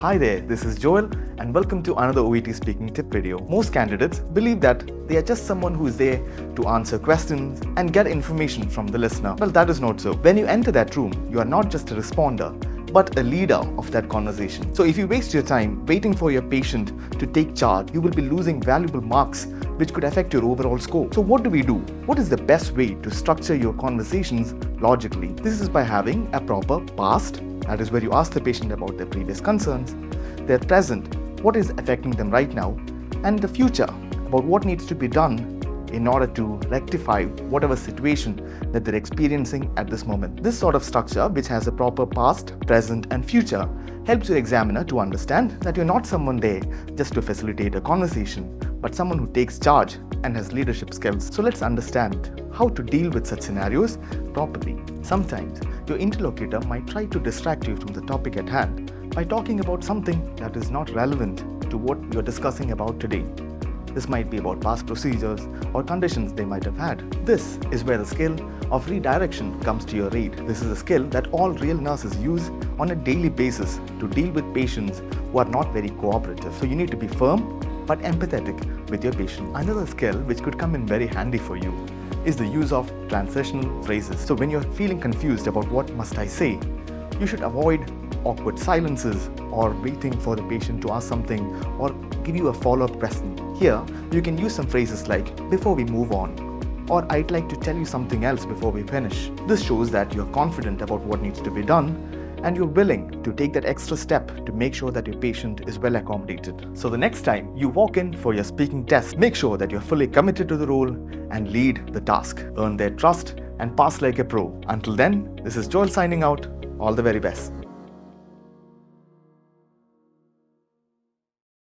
Hi there, this is Joel and welcome to another OET speaking tip video. Most candidates believe that they are just someone who is there to answer questions and get information from the listener. Well, that is not so. When you enter that room, you are not just a responder, but a leader of that conversation. So if you waste your time waiting for your patient to take charge, you will be losing valuable marks which could affect your overall score. So what do we do? What is the best way to structure your conversations logically? This is by having a proper past, that is where you ask the patient about their previous concerns, their present, what is affecting them right now, and the future, about what needs to be done in order to rectify whatever situation that they're experiencing at this moment. This sort of structure, which has a proper past, present, and future, helps your examiner to understand that you're not someone there just to facilitate a conversation, but someone who takes charge and has leadership skills. So let's understand how to deal with such scenarios properly. Sometimes your interlocutor might try to distract you from the topic at hand by talking about something that is not relevant to what you're discussing about today. This might be about past procedures or conditions they might have had. This is where the skill of redirection comes to your aid. This is a skill that all real nurses use on a daily basis to deal with patients who are not very cooperative. So you need to be firm but empathetic with your patient. Another skill which could come in very handy for you is the use of transitional phrases. So when you're feeling confused about what must I say, you should avoid awkward silences or waiting for the patient to ask something or give you a follow-up question. Here, you can use some phrases like, before we move on, or I'd like to tell you something else before we finish. This shows that you're confident about what needs to be done and you're willing to take that extra step to make sure that your patient is well accommodated. So the next time you walk in for your speaking test, make sure that you're fully committed to the role and lead the task. Earn their trust and pass like a pro. Until then, this is Joel signing out. All the very best.